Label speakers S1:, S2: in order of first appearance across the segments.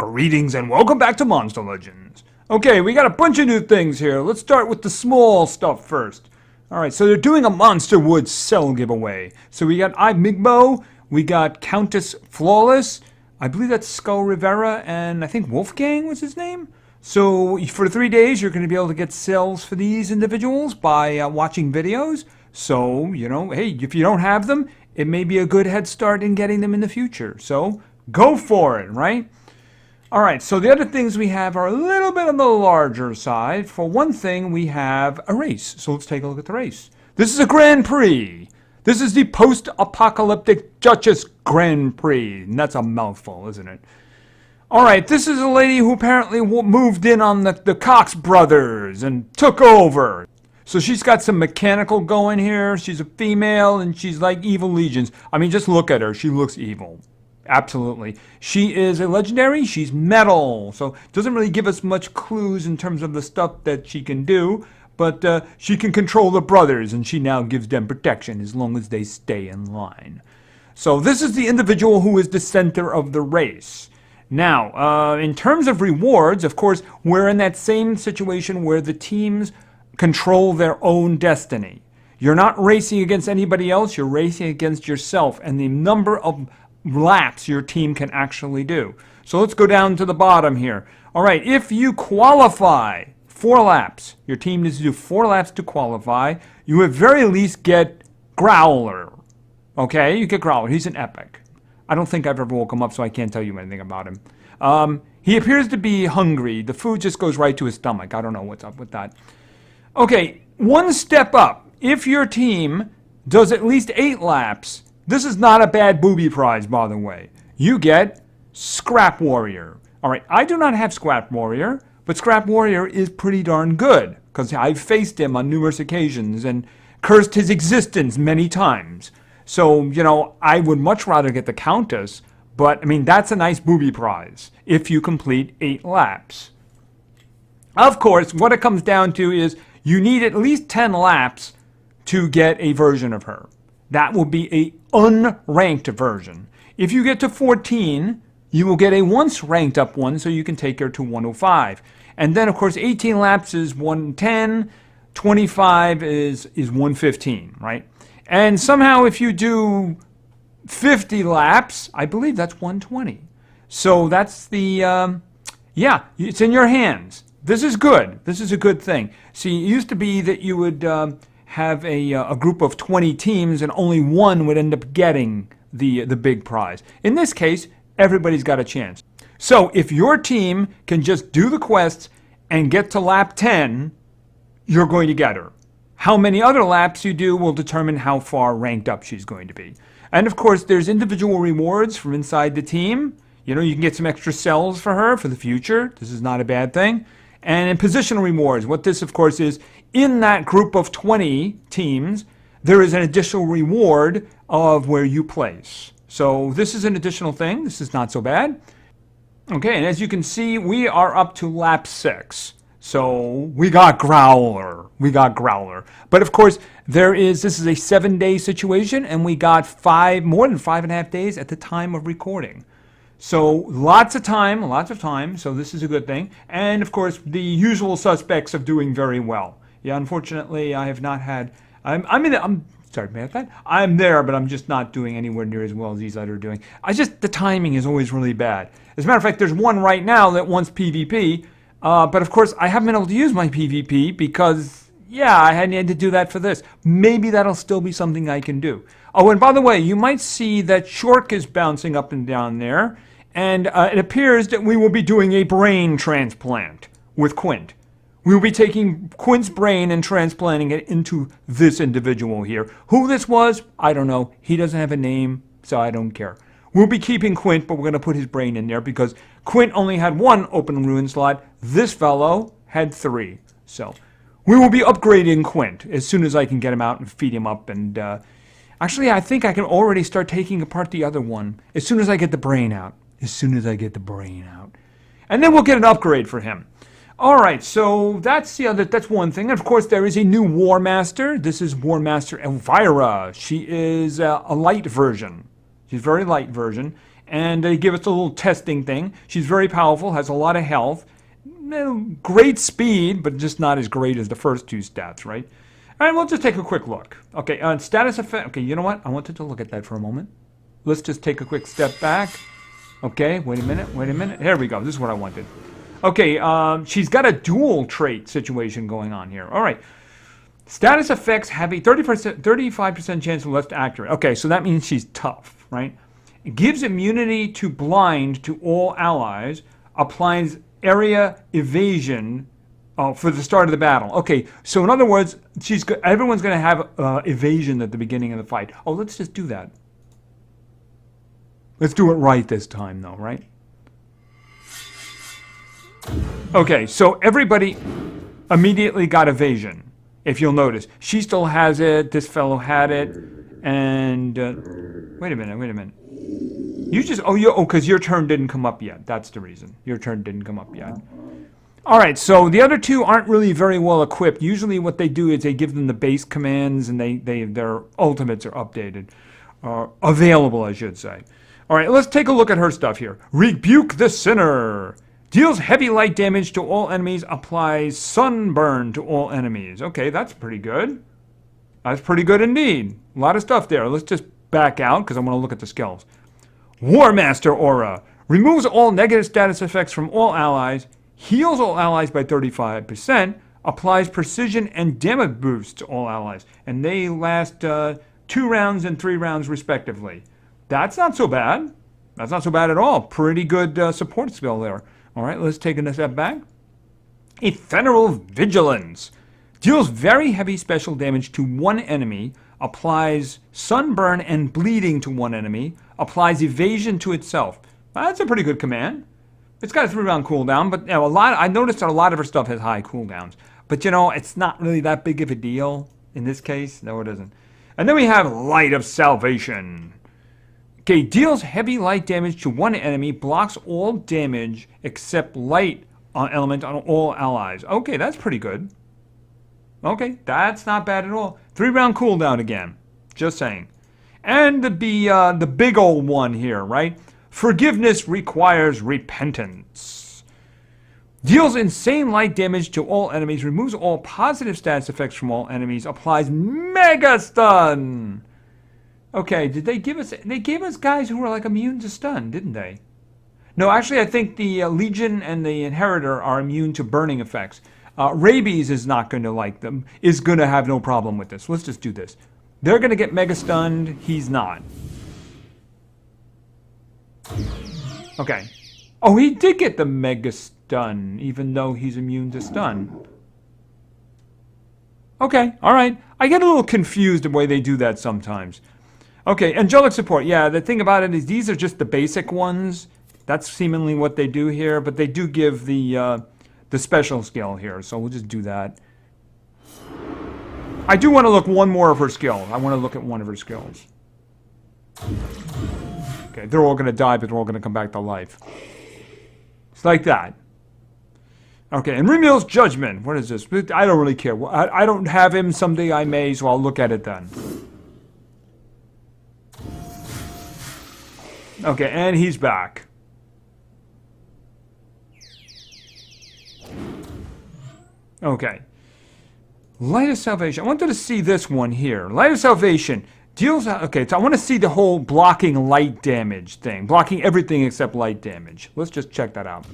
S1: Greetings and welcome back to Monster Legends. Okay, we got a bunch of new things here. Let's start with the small stuff first. Alright, so they're doing a Monster Woods cell giveaway. So we got Migbo, we got Countess Flawless, I believe that's Skull Rivera, and I think Wolfgang was his name. So for 3 days, you're going to be able to get cells for these individuals by watching videos. So, you know, hey, if you don't have them, it may be a good head start in getting them in the future. So go for it, right? Alright, so the other things we have are a little bit on the larger side. For one thing, we have a race. So let's take a look at the race. This is a Grand Prix. This is the post-apocalyptic Duchess Grand Prix. And that's a mouthful, isn't it? Alright, this is a lady who apparently moved in on the Cox brothers and took over. So she's got some mechanical going here. She's a female and she's like evil legions. I mean, just look at her. She looks evil. Absolutely. She is a legendary. She's metal. So doesn't really give us much clues in terms of the stuff that she can do. But she can control the brothers, and she now gives them protection as long as they stay in line. So this is the individual who is the center of the race. Now, in terms of rewards, of course, we're in that same situation where the teams control their own destiny. You're not racing against anybody else. You're racing against yourself and the number of laps your team can actually do. So let's go down to the bottom here. All right, if you qualify 4 laps, your team needs to do 4 laps to qualify, you at very least get Growler. Okay, you get Growler. He's an epic. I don't think I've ever woke him up, so I can't tell you anything about him. He appears to be hungry. The food just goes right to his stomach. I don't know what's up with that. Okay, one step up. If your team does at least 8 laps, this is not a bad booby prize, by the way. You get Scrap Warrior. All right, I do not have Scrap Warrior, but Scrap Warrior is pretty darn good because I've faced him on numerous occasions and cursed his existence many times. So, you know, I would much rather get the Countess, but, I mean, that's a nice booby prize if you complete 8 laps. Of course, what it comes down to is you need at least 10 laps to get a version of her. That will be a unranked version. If you get to 14, you will get a once ranked up one, so you can take her to 105. And then, of course, 18 laps is 110, 25 is 115, right? And somehow if you do 50 laps, I believe that's 120. So that's the, yeah, it's in your hands. This is good. This is a good thing. See, it used to be that you would have a group of 20 teams and only one would end up getting the big prize. In this case, everybody's got a chance. So if your team can just do the quests and get to lap 10, you're going to get her. How many other laps you do will determine how far ranked up she's going to be. And of course, there's individual rewards from inside the team. You know, you can get some extra cells for her for the future. This is not a bad thing. And in positional rewards, what this, of course, is in that group of 20 teams, there is an additional reward of where you place. So this is an additional thing. This is not so bad. Okay, and as you can see, we are up to lap 6. So we got Growler. We got Growler. But of course, this is a 7-day situation, and we got more than 5.5 days at the time of recording. So lots of time, so this is a good thing. And of course, the usual suspects of doing very well. Yeah, unfortunately, I have not had, I'm sorry about that. I'm there, but I'm just not doing anywhere near as well as these others are doing. The timing is always really bad. As a matter of fact, there's one right now that wants PvP, but of course, I haven't been able to use my PvP because, yeah, I had to do that for this. Maybe that'll still be something I can do. Oh, and by the way, you might see that Shork is bouncing up and down there. And it appears that we will be doing a brain transplant with Quint. We will be taking Quint's brain and transplanting it into this individual here. Who this was, I don't know. He doesn't have a name, so I don't care. We'll be keeping Quint, but we're going to put his brain in there because Quint only had 1 open ruin slot. This fellow had 3. So we will be upgrading Quint as soon as I can get him out and feed him up. And actually, I think I can already start taking apart the other one as soon as I get the brain out. And then we'll get an upgrade for him. All right, so that's one thing. And of course, there is a new War Master. This is War Master Elvira. She is a light version. She's a very light version. And they give us a little testing thing. She's very powerful, has a lot of health, great speed, but just not as great as the first two stats, right? All right, we'll just take a quick look. Okay, status effect. Okay, you know what? I wanted to look at that for a moment. Let's just take a quick step back. Okay, wait a minute. Here we go. This is what I wanted. Okay, she's got a dual trait situation going on here. All right. Status effects have a 35% chance of less accurate. Okay, so that means she's tough, right? It gives immunity to blind to all allies, applies area evasion for the start of the battle. Okay, so in other words, everyone's going to have evasion at the beginning of the fight. Oh, let's just do that. Let's do it right this time, though, right? Okay, so everybody immediately got evasion, if you'll notice. She still has it, this fellow had it, and... wait a minute. You just... because your turn didn't come up yet. That's the reason. Your turn didn't come up yet. All right, so the other two aren't really very well equipped. Usually what they do is they give them the base commands, and their ultimates are updated. Available, I should say. All right, let's take a look at her stuff here. Rebuke the Sinner. Deals heavy light damage to all enemies. Applies sunburn to all enemies. Okay, that's pretty good. That's pretty good indeed. A lot of stuff there. Let's just back out because I want to look at the skills. War Master Aura. Removes all negative status effects from all allies. Heals all allies by 35%. Applies precision and damage boosts to all allies. And they last 2 rounds and 3 rounds respectively. That's not so bad. That's not so bad at all. Pretty good support skill there. All right, let's take a step back. Ephemeral Vigilance. Deals very heavy special damage to one enemy. Applies sunburn and bleeding to one enemy. Applies evasion to itself. That's a pretty good command. It's got a 3-round cooldown, but I noticed that a lot of her stuff has high cooldowns. But it's not really that big of a deal in this case. No, it isn't. And then we have Light of Salvation. Okay, deals heavy light damage to one enemy, blocks all damage except light element on all allies. Okay, that's pretty good. Okay, that's not bad at all. 3-round cooldown again. Just saying. And the big old one here, right? Forgiveness requires repentance. Deals insane light damage to all enemies, removes all positive status effects from all enemies, applies mega stun. Okay, did they give us... They gave us guys who were like immune to stun, didn't they? No, actually, I think the Legion and the Inheritor are immune to burning effects. Rabies is not going to like them, is going to have no problem with this. Let's just do this. They're going to get mega stunned. He's not. Okay. Oh, he did get the mega stun, even though he's immune to stun. Okay, all right. I get a little confused the way they do that sometimes. Okay, angelic support. Yeah, the thing about it is these are just the basic ones. That's seemingly what they do here, but they do give the special skill here, so we'll just do that. I do want to look one more of her skills. I want to look at one of her skills. Okay, they're all going to die, but they're all going to come back to life. It's like that. Okay, and Remil's Judgment. What is this? I don't really care. I don't have him. Someday I may, so I'll look at it then. Okay, and he's back. Okay. Light of Salvation. I wanted to see this one here. Light of Salvation deals... Okay, so I want to see the whole blocking light damage thing. Blocking everything except light damage. Let's just check that out.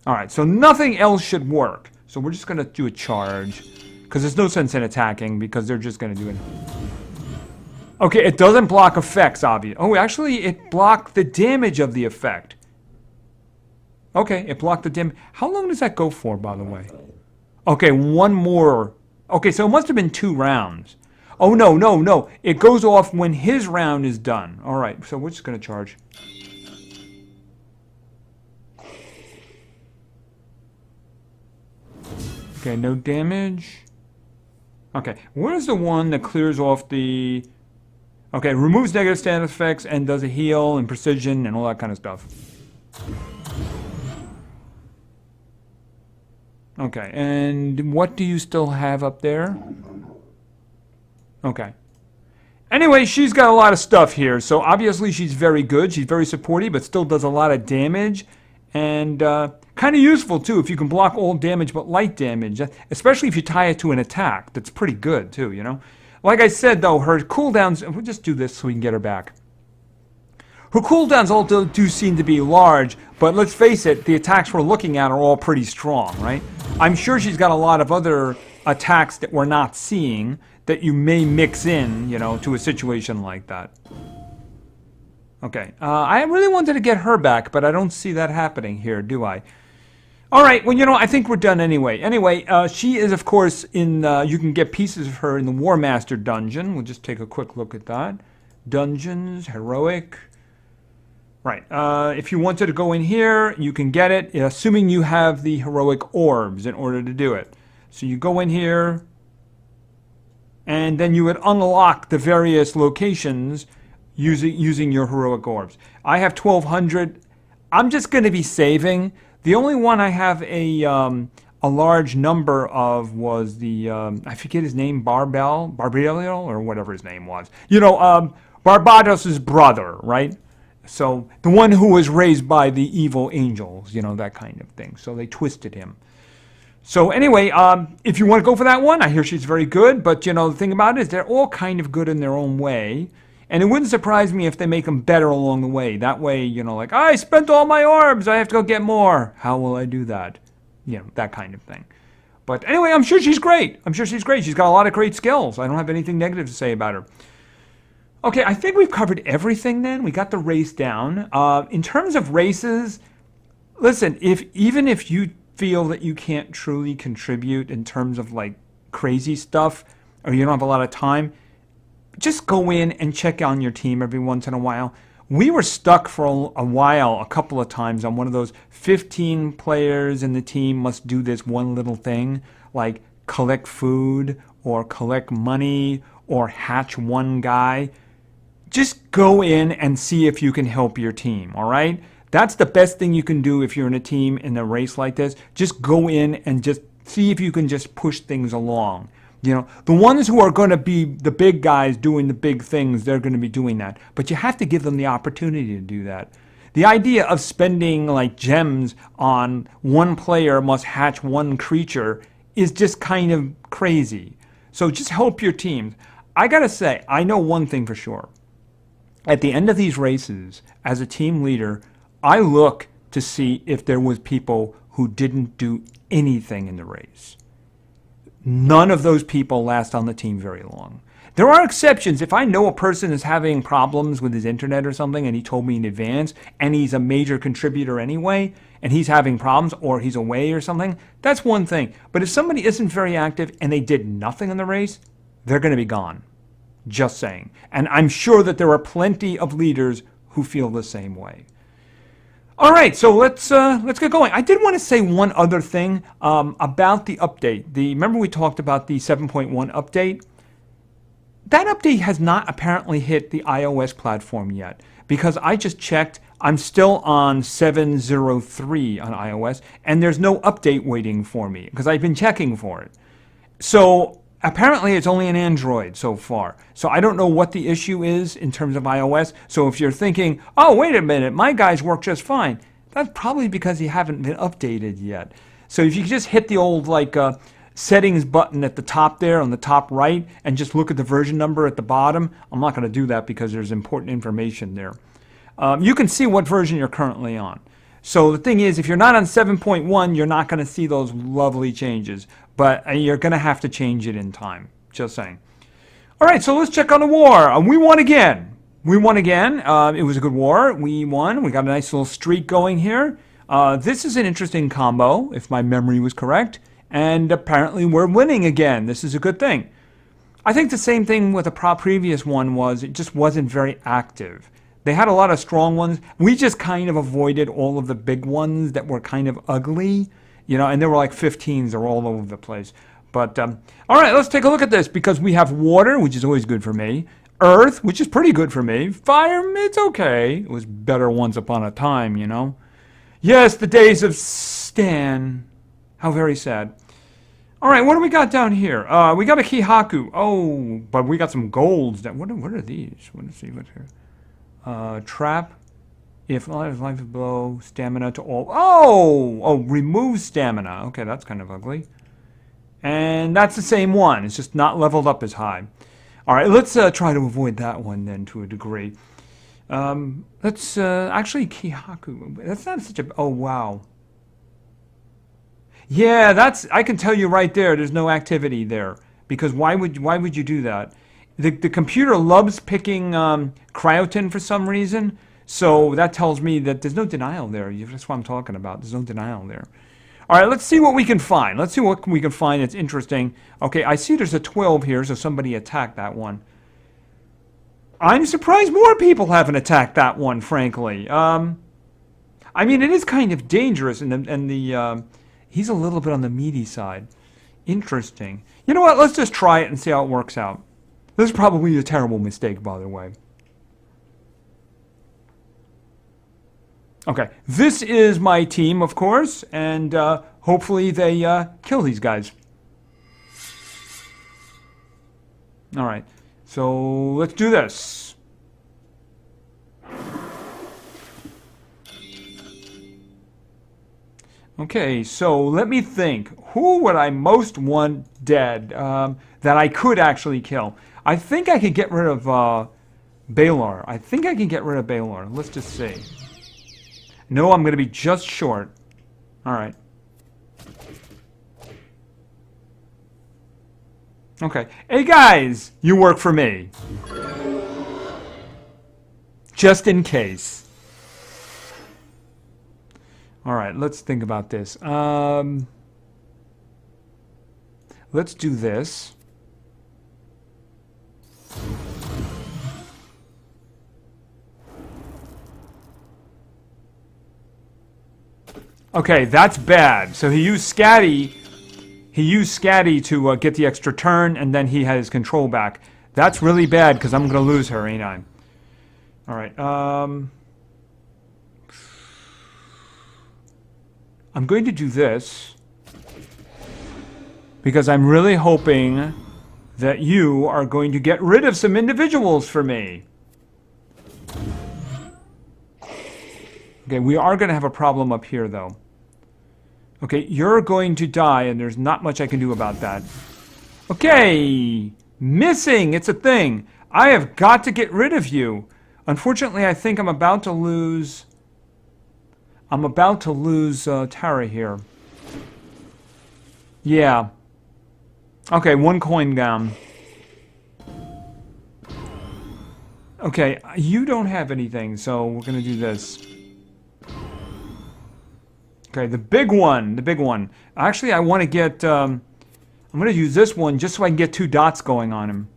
S1: Alright, so nothing else should work. So we're just going to do a charge. Because there's no sense in attacking, because they're just going to do it. Okay, it doesn't block effects, obviously. Oh, actually, it blocked the damage of the effect. Okay, it blocked the damage. How long does that go for, by the way? Okay, one more. Okay, so it must have been 2 rounds. Oh, no. It goes off when his round is done. All right, so we're just going to charge. Okay, no damage. Okay, where's the one that clears off the... Okay, removes negative status effects and does a heal and precision and all that kind of stuff. Okay, and what do you still have up there? Okay. Anyway, she's got a lot of stuff here, so obviously she's very good. She's very supportive, but still does a lot of damage. And kind of useful, too, if you can block all damage but light damage. Especially if you tie it to an attack. That's pretty good, too, you know? Like I said, though, her cooldowns... We'll just do this so we can get her back. Her cooldowns all do seem to be large, but let's face it, the attacks we're looking at are all pretty strong, right? I'm sure she's got a lot of other attacks that we're not seeing that you may mix in, you know, to a situation like that. Okay, I really wanted to get her back, but I don't see that happening here, do I? All right, well, you know, I think we're done anyway. Anyway, she is, of course, in, you can get pieces of her in the War Master dungeon. We'll just take a quick look at that. Dungeons, heroic. Right, if you wanted to go in here, you can get it, assuming you have the heroic orbs in order to do it. So you go in here, and then you would unlock the various locations using your heroic orbs. I have 1,200. I'm just going to be saving. The only one I have a large number of was the, I forget his name, Barbarello, or whatever his name was. You know, Barbados' brother, right? So the one who was raised by the evil angels, you know, that kind of thing. So they twisted him. So anyway, if you want to go for that one, I hear she's very good. But, you know, the thing about it is they're all kind of good in their own way. And it wouldn't surprise me if they make them better along the way. That way, you know, like, I spent all my orbs, I have to go get more. How will I do that? You know, that kind of thing. But anyway, I'm sure she's great. I'm sure she's great. She's got a lot of great skills. I don't have anything negative to say about her. Okay, I think we've covered everything then. We got the race down. In terms of races, listen, even if you feel that you can't truly contribute in terms of like crazy stuff, or you don't have a lot of time, just go in and check on your team every once in a while. We were stuck for a while, a couple of times, on one of those 15 players in the team must do this one little thing, like collect food, or collect money, or hatch one guy. Just go in and see if you can help your team, all right? That's the best thing you can do if you're in a team in a race like this. Just go in and just see if you can just push things along. You know, the ones who are going to be the big guys doing the big things, they're going to be doing that. But you have to give them the opportunity to do that. The idea of spending like gems on one player must hatch one creature is just kind of crazy. So just help your teams. I got to say, I know one thing for sure. At the end of these races, as a team leader, I look to see if there was people who didn't do anything in the race. None of those people last on the team very long. There are exceptions. If I know a person is having problems with his internet or something and he told me in advance and he's a major contributor anyway and he's having problems or he's away or something, that's one thing. But if somebody isn't very active and they did nothing in the race, they're going to be gone. Just saying. And I'm sure that there are plenty of leaders who feel the same way. All right, so let's get going. I did want to say one other thing about the update. Remember we talked about the 7.1 update? That update has not apparently hit the iOS platform yet because I just checked. I'm still on 7.03 on iOS, and there's no update waiting for me because I've been checking for it. So apparently it's only an Android so far. So I don't know what the issue is in terms of iOS. So if you're thinking, oh, wait a minute, my guys work just fine, that's probably because you haven't been updated yet. So if you just hit the old settings button at the top there on the top right and just look at the version number at the bottom, I'm not going to do that because there's important information there. You can see what version you're currently on. So the thing is, if you're not on 7.1, you're not going to see those lovely changes. But you're going to have to change it in time. Just saying. All right, so let's check on the war. We won again. We won again. It was a good war. We won. We got a nice little streak going here. This is an interesting combo, if my memory was correct. And apparently we're winning again. This is a good thing. I think the same thing with the previous one was it just wasn't very active. They had a lot of strong ones. We just kind of avoided all of the big ones that were kind of ugly. You know, and there were like 15s that were all over the place. But, all right, let's take a look at this because we have water, which is always good for me. Earth, which is pretty good for me. Fire, it's okay. It was better once upon a time, you know. Yes, the days of Stan. How very sad. All right, what do we got down here? We got a Kihaku. Oh, but we got some golds. What are these? Let's see what's here. Trap. If life is below, stamina to all. Oh, remove stamina. Okay, that's kind of ugly. And that's the same one. It's just not leveled up as high. All right, let's try to avoid that one then to a degree. Let's actually Kihaku. That's not such a. Oh wow. Yeah, I can tell you right there. There's no activity there because why would you do that? The computer loves picking cryotin for some reason, so that tells me that there's no denial there. That's what I'm talking about. There's no denial there. All right, let's see what we can find. Let's see what we can find that's interesting. Okay, I see there's a 12 here, so somebody attacked that one. I'm surprised more people haven't attacked that one, frankly. I mean, it is kind of dangerous, and he's a little bit on the meaty side. Interesting. You know what? Let's just try it and see how it works out. This is probably a terrible mistake, by the way. Okay, this is my team, of course, and hopefully they kill these guys. All right, so let's do this. Okay, so let me think. Who would I most want dead that I could actually kill? I think I could get rid of Baylor. I think I can get rid of Baylor. Let's just see. No, I'm going to be just short. All right. Okay. Hey, guys, you work for me. Just in case. All right, let's think about this. Let's do this. Okay, that's bad. So he used Scatty. He used Scatty to get the extra turn, and then he had his control back. That's really bad because I'm going to lose her, ain't I? All right. I'm going to do this because I'm really hoping that you are going to get rid of some individuals for me. Okay, we are going to have a problem up here, though. Okay, you're going to die, and there's not much I can do about that. Okay, missing, it's a thing. I have got to get rid of you. Unfortunately, I think I'm about to lose... Tara here. Yeah. Okay, one coin down. Okay, you don't have anything, so we're going to do this. Okay, the big one. Actually, I want to get, I'm going to use this one just so I can get 2 dots going on him.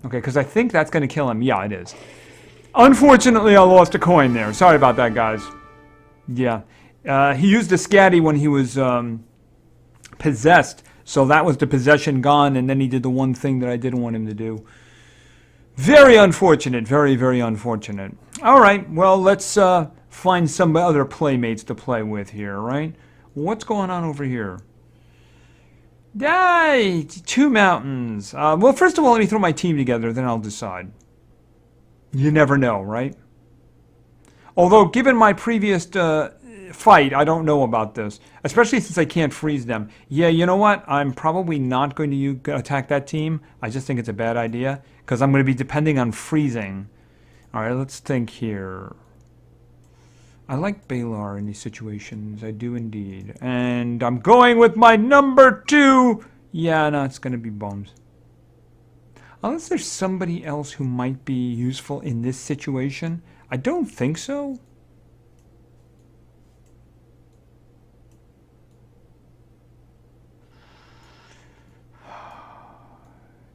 S1: Okay, because I think that's going to kill him. Yeah, it is. Unfortunately, I lost a coin there. Sorry about that, guys. Yeah. He used a Scatty when he was possessed, so that was the possession gone, and then he did the one thing that I didn't want him to do. Very unfortunate. Very, very unfortunate. All right, well, let's... find some other playmates to play with here, right? What's going on over here? Yay! 2 mountains. Well, first of all, let me throw my team together, then I'll decide. You never know, right? Although, given my previous fight, I don't know about this. Especially since I can't freeze them. Yeah, you know what? I'm probably not going to attack that team. I just think it's a bad idea. Because I'm going to be depending on freezing. Alright, let's think here. I like Baylor in these situations. I do indeed. And I'm going with my number 2. Yeah, no, it's going to be bombs. Unless there's somebody else who might be useful in this situation. I don't think so.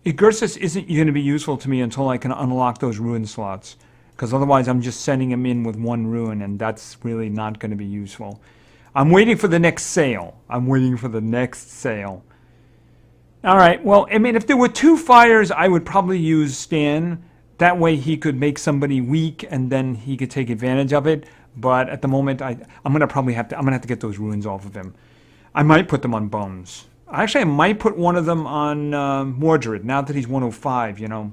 S1: Igursis isn't going to be useful to me until I can unlock those ruin slots. Because otherwise I'm just sending him in with 1 ruin, and that's really not going to be useful. I'm waiting for the next sale. Alright, well, I mean, if there were 2 fires, I would probably use Stan. That way he could make somebody weak, and then he could take advantage of it. But at the moment, I'm going to have to get those ruins off of him. I might put them on Bones. Actually, I might put one of them on Mordred, now that he's 105, you know.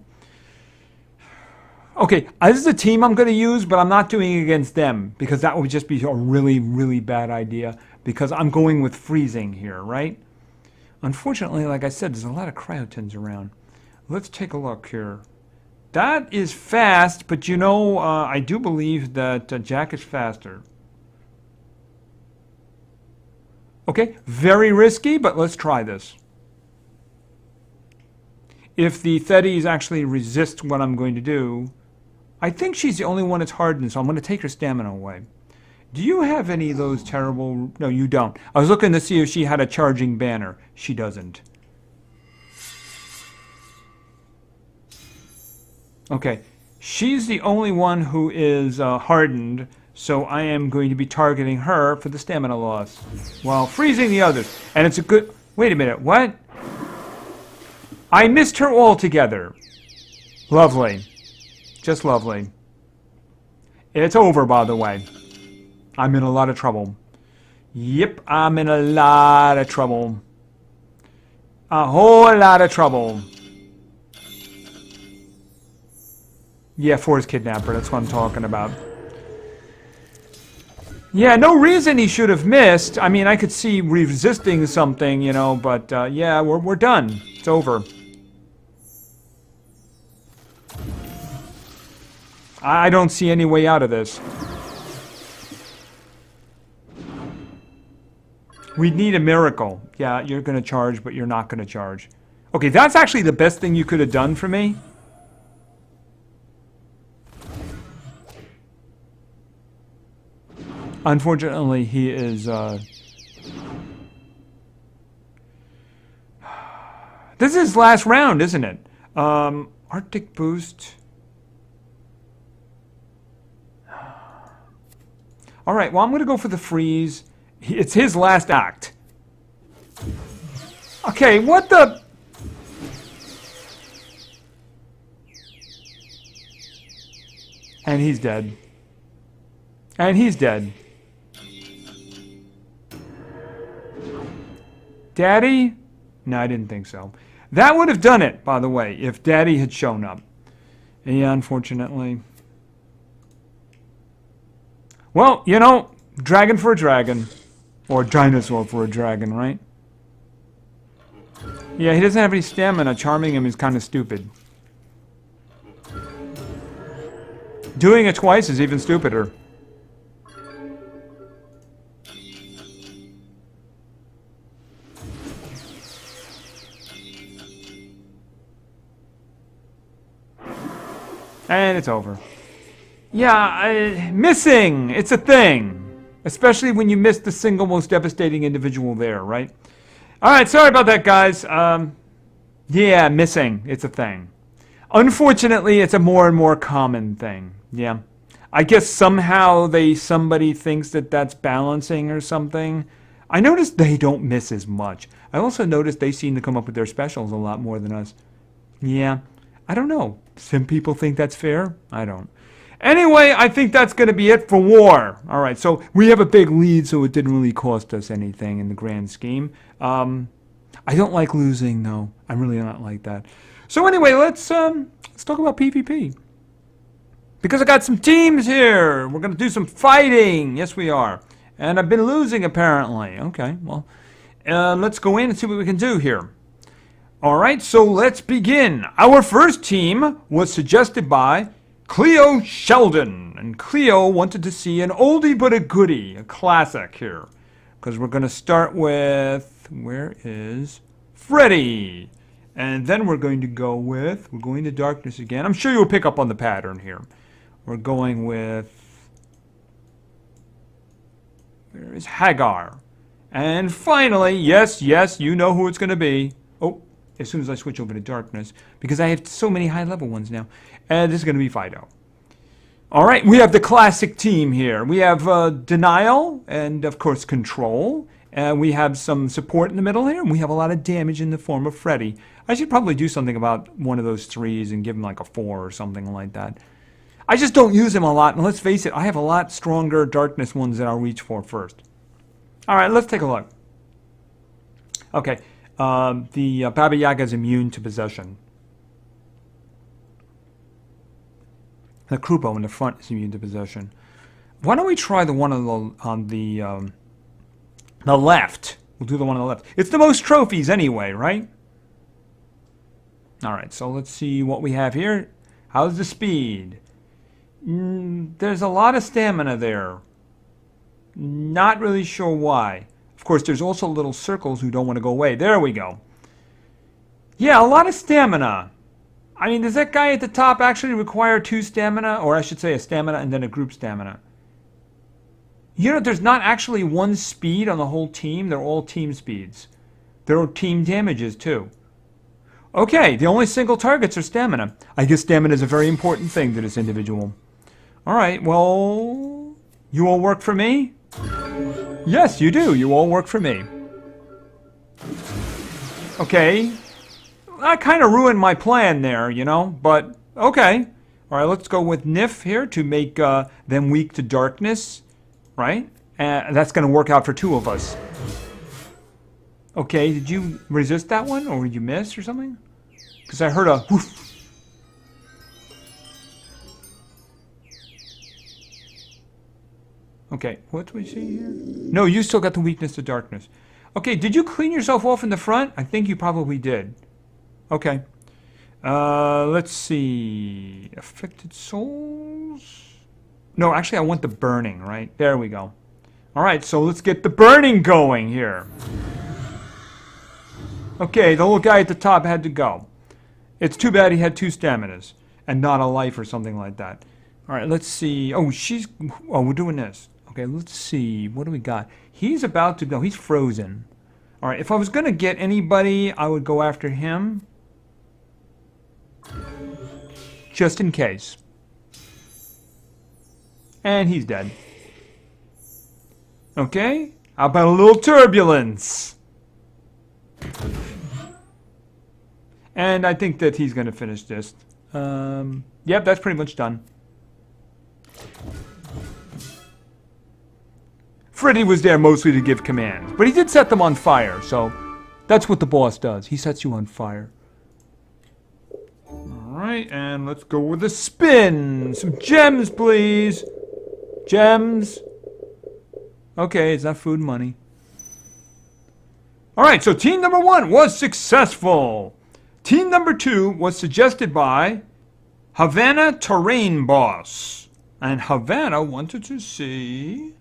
S1: Okay, this is a team I'm going to use, but I'm not doing it against them, because that would just be a really, really bad idea, because I'm going with freezing here, right? Unfortunately, like I said, there's a lot of cryotins around. Let's take a look here. That is fast, but you know, I do believe that Jack is faster. Okay, very risky, but let's try this. If the Thetis actually resist what I'm going to do, I think she's the only one that's hardened, so I'm going to take her stamina away. Do you have any of those terrible... No, you don't. I was looking to see if she had a charging banner. She doesn't. Okay, she's the only one who is hardened, so I am going to be targeting her for the stamina loss while freezing the others. And it's a good... Wait a minute, what? I missed her altogether. Lovely. Just lovely. It's over, by the way. I'm in a lot of trouble. Yep, I'm in a lot of trouble. A whole lot of trouble. Yeah, Force Kidnapper, that's what I'm talking about. Yeah, no reason he should have missed. I mean, I could see resisting something, you know, but yeah, we're done. It's over. I don't see any way out of this. We need a miracle. Yeah, you're going to charge, but you're not going to charge. Okay, that's actually the best thing you could have done for me. Unfortunately, he is... This is his last round, isn't it? Arctic Boost... Alright, well, I'm going to go for the freeze. It's his last act. Okay, what the... And he's dead. And he's dead. Daddy? No, I didn't think so. That would have done it, by the way, if Daddy had shown up. Yeah, unfortunately. Well, you know, dragon for a dragon. Or dinosaur for a dragon, right? Yeah, he doesn't have any stamina. Charming him is kind of stupid. Doing it twice is even stupider. And it's over. Yeah, missing! It's a thing. Especially when you miss the single most devastating individual there, right? Alright, sorry about that, guys. Yeah, missing. It's a thing. Unfortunately, it's a more and more common thing. Yeah. I guess somehow somebody thinks that that's balancing or something. I noticed they don't miss as much. I also noticed they seem to come up with their specials a lot more than us. Yeah. I don't know. Some people think that's fair. I don't. Anyway, I think that's going to be it for war. All right, so we have a big lead, so it didn't really cost us anything in the grand scheme. I don't like losing, though. I'm really not like that. So anyway, let's talk about PvP. Because I got some teams here. We're going to do some fighting. Yes, we are. And I've been losing, apparently. Okay, well, let's go in and see what we can do here. All right, so let's begin. Our first team was suggested by Cleo Sheldon, and Cleo wanted to see an oldie but a goodie, a classic here, because we're going to start with, where is Freddy? And then we're going to go with, we're going to Darkness again. I'm sure you'll pick up on the pattern here. We're going with, where is Hagar? And finally, yes, you know who it's going to be. Oh, as soon as I switch over to Darkness, because I have so many high-level ones now. And this is going to be Fido. All right, we have the classic team here. We have Denial and, of course, Control. And we have some support in the middle here. And we have a lot of damage in the form of Freddy. I should probably do something about one of those threes and give him like a 4 or something like that. I just don't use him a lot. And let's face it, I have a lot stronger Darkness ones that I'll reach for first. All right, let's take a look. Okay. The Baba Yaga is immune to possession. The Krupo in the front is immune to possession. Why don't we try the one on the left? We'll do the one on the left. It's the most trophies anyway, right? All right, so let's see what we have here. How's the speed? There's a lot of stamina there. Not really sure why. Of course, there's also little circles who don't want to go away. There we go. Yeah, a lot of stamina. I mean, does that guy at the top actually require 2 stamina? Or I should say a stamina and then a group stamina. You know, there's not actually one speed on the whole team. They're all team speeds. There are team damages, too. Okay, the only single targets are stamina. I guess stamina is a very important thing to this individual. All right, well, you all work for me? Yes, you do. You all work for me. Okay. That kind of ruined my plan there, you know, but okay. All right, let's go with Nif here to make them weak to darkness, right? And that's going to work out for 2 of us. Okay, did you resist that one, or did you miss or something? Because I heard a whoof. Okay, what do we see here? No, you still got the weakness to darkness. Okay, did you clean yourself off in the front? I think you probably did. Okay. Let's see. Affected souls? No, actually I want the burning, right? There we go. Alright, so let's get the burning going here. Okay, the little guy at the top had to go. It's too bad he had 2 staminas and not a life or something like that. Alright, let's see. Oh, we're doing this. Okay, let's see. What do we got? He's about to go. He's frozen. Alright, if I was going to get anybody, I would go after him. Just in case. And he's dead. Okay, how about a little turbulence? And I think that he's going to finish this. Yep, that's pretty much done. Freddy was there mostly to give commands, but he did set them on fire, so that's what the boss does. He sets you on fire. Alright, and let's go with a spin. Some gems, please. Gems. Okay, it's not food and money. Alright, so team number 1 was successful. Team number 2 was suggested by Havana Terrain Boss. And Havana wanted to see...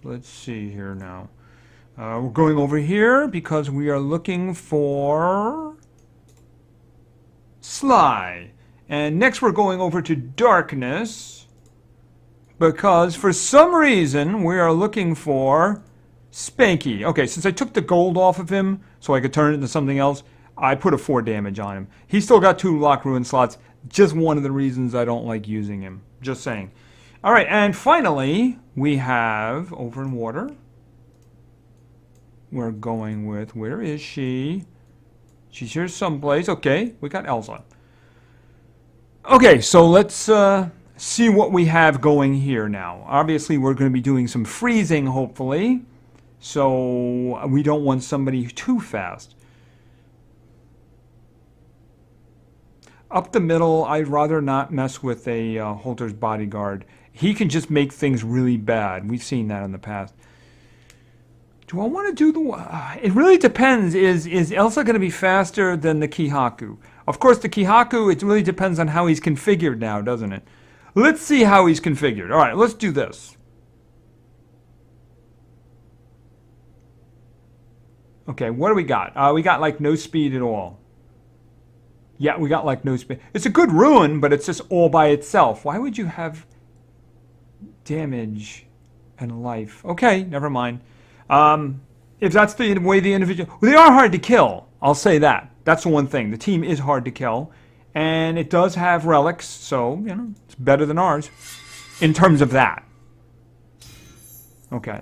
S1: Let's see here now. We're going over here because we are looking for... Sly. And next we're going over to Darkness because for some reason we are looking for Spanky. Okay, since I took the gold off of him so I could turn it into something else, I put a 4 damage on him. He's still got 2 lock ruin slots. Just one of the reasons I don't like using him. Just saying. Alright, and finally we have over in water. We're going with, where is she? She's here someplace. Okay, we got Elsa. Okay, so let's see what we have going here now. Obviously, we're going to be doing some freezing, hopefully. So we don't want somebody too fast. Up the middle, I'd rather not mess with a Holter's bodyguard. He can just make things really bad. We've seen that in the past. Do I want to do the... it really depends. Is Elsa going to be faster than the Kihaku? Of course, the Kihaku, it really depends on how he's configured now, doesn't it? Let's see how he's configured. All right, let's do this. Okay, what do we got? We got, like, no speed at all. Yeah, we got, like, no speed. It's a good ruin, but it's just all by itself. Why would you have damage and life? Okay, never mind. If that's the way the individual... Well, they are hard to kill. I'll say that. That's the one thing. The team is hard to kill. And it does have relics, so, you know, it's better than ours. In terms of that. Okay.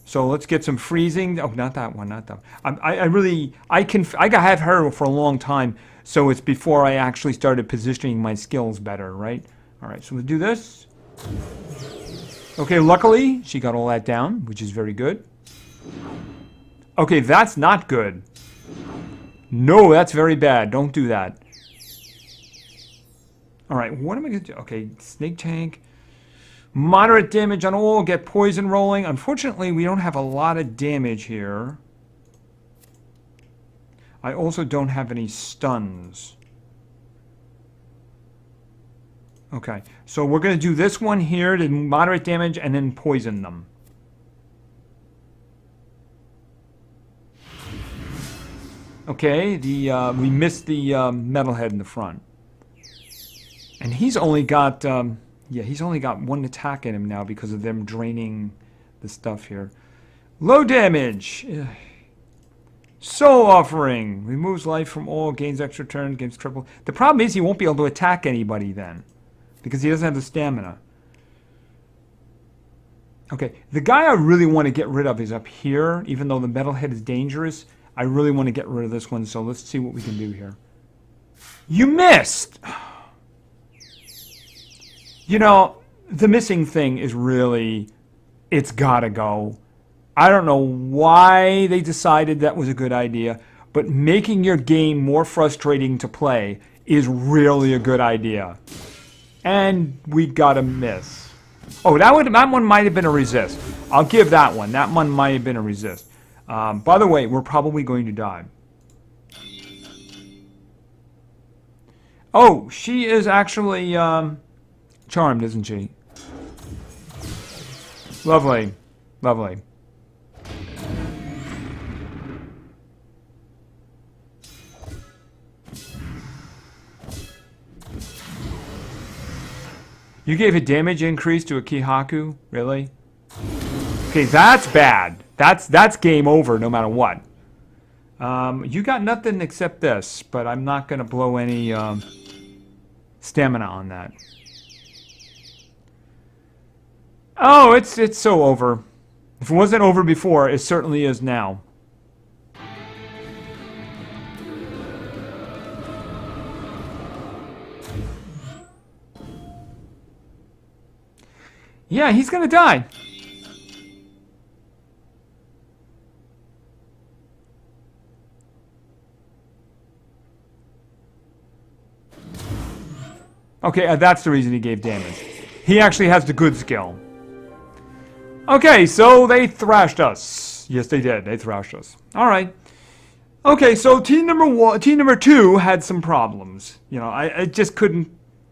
S1: So let's get some freezing. Oh, not that one, not that one. I have her for a long time, so it's before I actually started positioning my skills better, right? All right, so we'll do this. Okay, luckily, she got all that down, which is very good. Okay, that's not good. No, that's very bad. Don't do that. All right, what am I going to do? Okay, snake tank. Moderate damage on all. Get poison rolling. Unfortunately, we don't have a lot of damage here. I also don't have any stuns. Okay, so we're going to do this one here to moderate damage and then poison them. Okay, we missed the metalhead in the front. And he's only got, he's only got one attack in him now because of them draining the stuff here. Low damage. Ugh. Soul Offering. Removes life from all, gains extra turn, gains triple. The problem is he won't be able to attack anybody then, because he doesn't have the stamina. Okay, the guy I really want to get rid of is up here, even though the metalhead is dangerous. I really want to get rid of this one, so let's see what we can do here. You missed! You know, the missing thing is really, it's gotta go. I don't know why they decided that was a good idea, but making your game more frustrating to play is really a good idea. And we got a miss. Oh, that one might have been a resist. I'll give that one. That one might have been a resist. By the way, we're probably going to die. Oh, she is actually charmed, isn't she? Lovely. Lovely. You gave a damage increase to a Kihaku? Really? Okay, that's bad. That's game over no matter what. You got nothing except this, but I'm not going to blow any stamina on that. Oh, it's so over. If it wasn't over before, it certainly is now. Yeah, he's gonna die. Okay, that's the reason he gave damage. He actually has the good skill. Okay, so they thrashed us. Yes, they did. They thrashed us. All right. Okay, so team number 2 had some problems. You know, I just couldn't.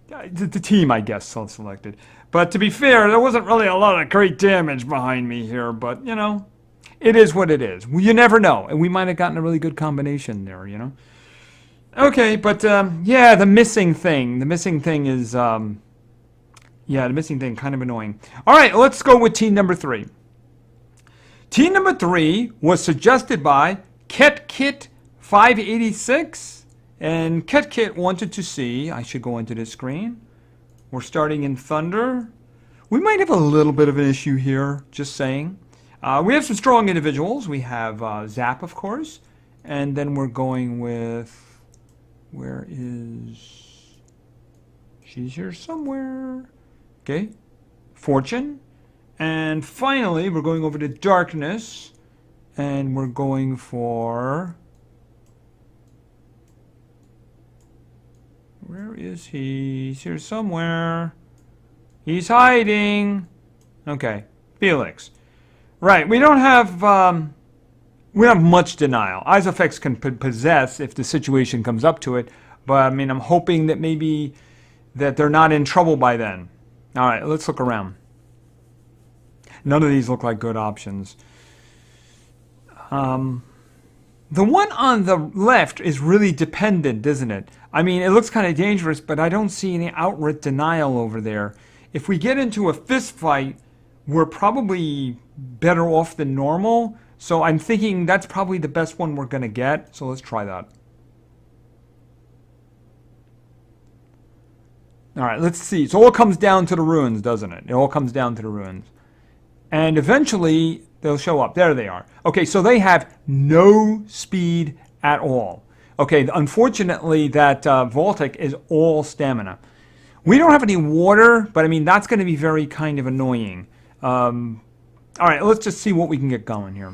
S1: The team, I guess, selected. But to be fair, there wasn't really a lot of great damage behind me here. But you know, it is what it is. You never know, and we might have gotten a really good combination there. You know. Okay, but yeah, the missing thing. The missing thing is. Yeah, the missing thing, kind of annoying. All right, let's go with team number 3. Team number 3 was suggested by KetKit586. And KetKit wanted to see, I should go into this screen. We're starting in Thunder. We might have a little bit of an issue here, just saying. We have some strong individuals. We have Zap, of course. And then we're going with, where is, she's here somewhere. Okay, Fortune. And finally, we're going over to Darkness. And we're going for... Where is he? He's here somewhere. He's hiding. Okay, Felix. Right, we don't have... we don't have much denial. Eyes effects can possess if the situation comes up to it. But, I mean, I'm hoping that maybe that they're not in trouble by then. All right, let's look around. None of these look like good options. The one on the left is really dependent, isn't it? I mean, it looks kind of dangerous, but I don't see any outright denial over there. If we get into a fist fight, we're probably better off than normal. So I'm thinking that's probably the best one we're going to get. So let's try that. All right, let's see. So it all comes down to the ruins, doesn't it? It all comes down to the ruins. And eventually, they'll show up. There they are. Okay, so they have no speed at all. Okay, unfortunately, that Voltic is all stamina. We don't have any water, but I mean, that's going to be very kind of annoying. All right, let's just see what we can get going here.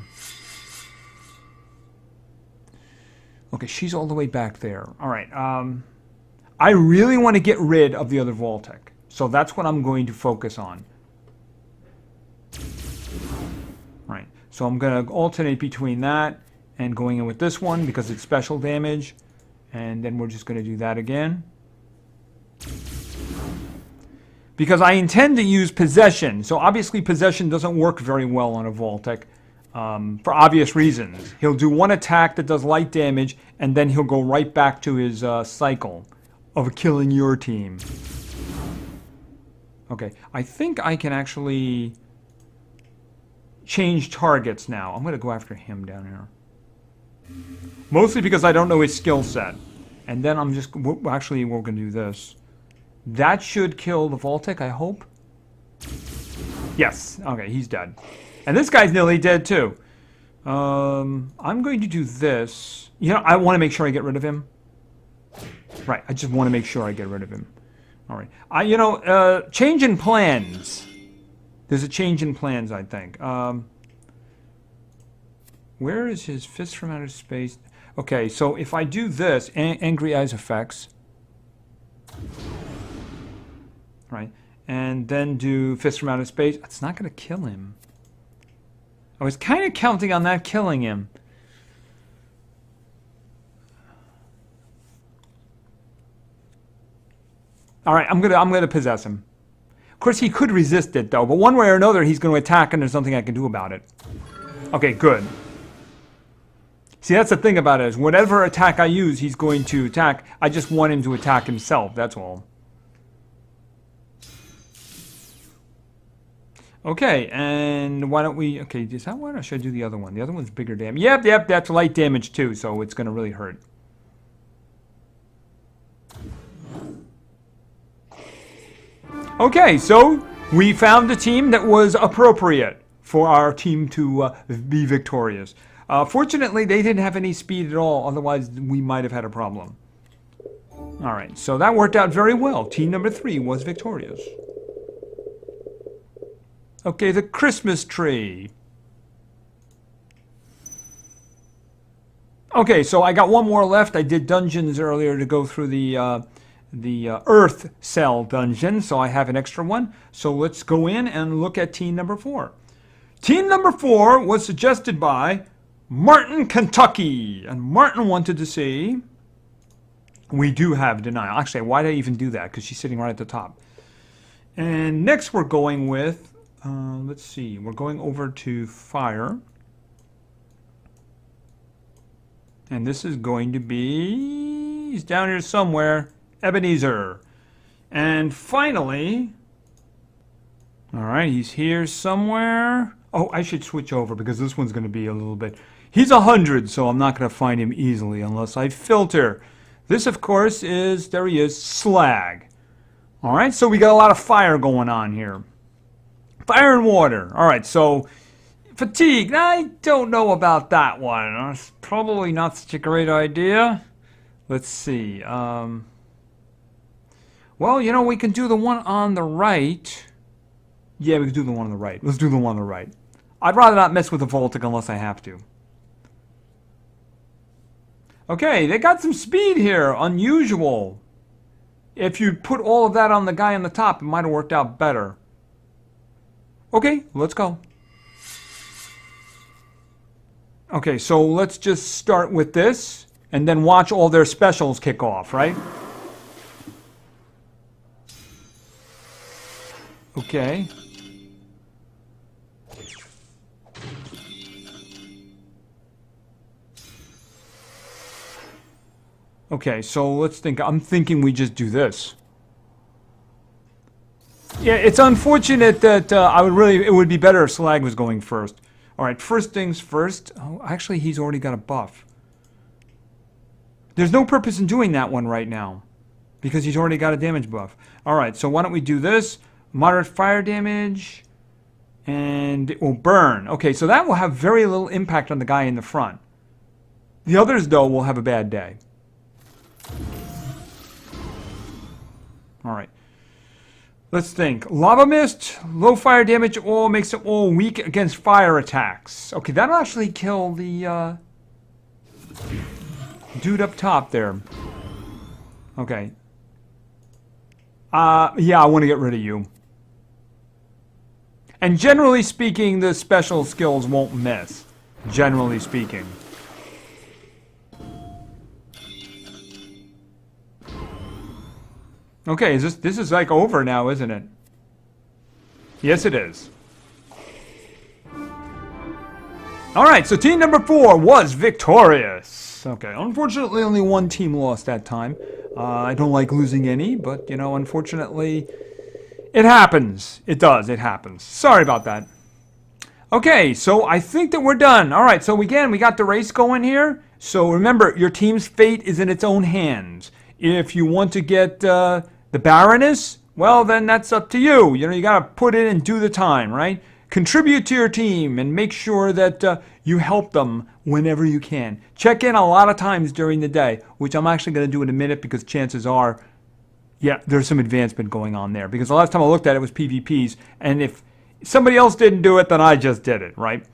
S1: Okay, she's all the way back there. All right. I really want to get rid of the other Vault-Tec. So that's what I'm going to focus on. All right. So I'm going to alternate between that and going in with this one because it's special damage. And then we're just going to do that again. Because I intend to use Possession. So obviously Possession doesn't work very well on a Vault-Tec. For obvious reasons. He'll do one attack that does light damage, and then he'll go right back to his cycle of killing your team. Okay, I think I can actually change targets now. I'm going to go after him down here. Mostly because I don't know his skill set. And then I'm just... Actually, we're going to do this. That should kill the Vault-Tec, I hope. Yes. Okay, he's dead. And this guy's nearly dead, too. I'm going to do this. You know, I want to make sure I get rid of him. Right, I just want to make sure I get rid of him. All right. Change in plans. There's a change in plans, I think. Where is his fist from outer space? Okay, so if I do this, Angry Eyes effects. Right, and then do fist from outer space. It's not going to kill him. I was kind of counting on that killing him. All right, I'm gonna possess him. Of course, he could resist it though, but one way or another, he's going to attack, and there's nothing I can do about it. Okay, good. See, that's the thing about it is, whatever attack I use, he's going to attack. I just want him to attack himself. That's all. Okay, and why don't we... Okay, is that one or should I do the other one? The other one's bigger damage. Yep, that's light damage too, so it's going to really hurt. Okay, so we found a team that was appropriate for our team to be victorious. Fortunately, they didn't have any speed at all, otherwise we might have had a problem. All right, so that worked out very well. Team number 3 was victorious. Okay, the Christmas tree. Okay, so I got one more left. I did dungeons earlier to go through the Earth Cell dungeon, so I have an extra one. So let's go in and look at team number 4. Team number 4 was suggested by Martin, Kentucky. And Martin wanted to see... We do have denial. Actually, why did I even do that? Because she's sitting right at the top. And next we're going with... let's see, we're going over to fire. And this is going to be... He's down here somewhere. Ebenezer. And finally... Alright, he's here somewhere. Oh, I should switch over because this one's going to be a little bit... He's 100, so I'm not going to find him easily unless I filter. This, of course, is... There he is. Slag. Alright, so we got a lot of fire going on here. Fire and water. All right, so fatigue. I don't know about that one. It's probably not such a great idea. Let's see. Well, you know, we can do the one on the right. Yeah, we can do the one on the right. Let's do the one on the right. I'd rather not mess with the Vault-Tec unless I have to. Okay, they got some speed here. Unusual. If you put all of that on the guy on the top, it might have worked out better. Okay, let's go. Okay, so let's just start with this, and then watch all their specials kick off, right? Okay. Okay, so let's think. I'm thinking we just do this. Yeah, it's unfortunate that it would be better if Slag was going first. All right, first things first. Oh, actually, he's already got a buff. There's no purpose in doing that one right now because he's already got a damage buff. All right, so why don't we do this? Moderate fire damage, and it will burn. Okay, so that will have very little impact on the guy in the front. The others, though, will have a bad day. All right. Let's think. Lava Mist, low fire damage, all makes it all weak against fire attacks. Okay, that'll actually kill the... Dude up top there. Okay. Yeah, I want to get rid of you. And generally speaking, the special skills won't miss. Generally speaking. Okay, this is like over now, isn't it? Yes, it is. Alright, so team number 4 was victorious. Okay, unfortunately only one team lost that time. I don't like losing any, but, you know, unfortunately, it happens. It does, it happens. Sorry about that. Okay, so I think that we're done. Alright, so again, we got the race going here. So remember, your team's fate is in its own hands. If you want to get the Baroness, well, then that's up to you. You know, you got to put in and do the time, right? Contribute to your team and make sure that you help them whenever you can. Check in a lot of times during the day, which I'm actually going to do in a minute because chances are, yeah, there's some advancement going on there. Because the last time I looked at it was PvPs, and if somebody else didn't do it, then I just did it, right?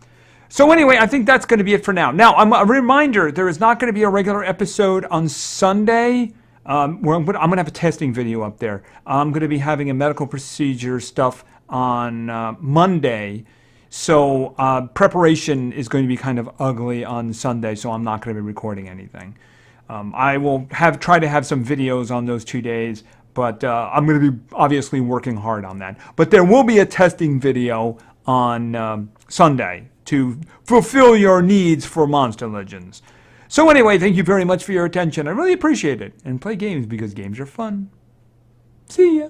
S1: So anyway, I think that's going to be it for now. Now, a reminder, there is not going to be a regular episode on Sunday. Where I'm going to have a testing video up there. I'm going to be having a medical procedure stuff on Monday. So preparation is going to be kind of ugly on Sunday, so I'm not going to be recording anything. I will try to have some videos on those 2 days, but I'm going to be obviously working hard on that. But there will be a testing video on Sunday to fulfill your needs for Monster Legends. So anyway, thank you very much for your attention. I really appreciate it. And play games because games are fun. See ya.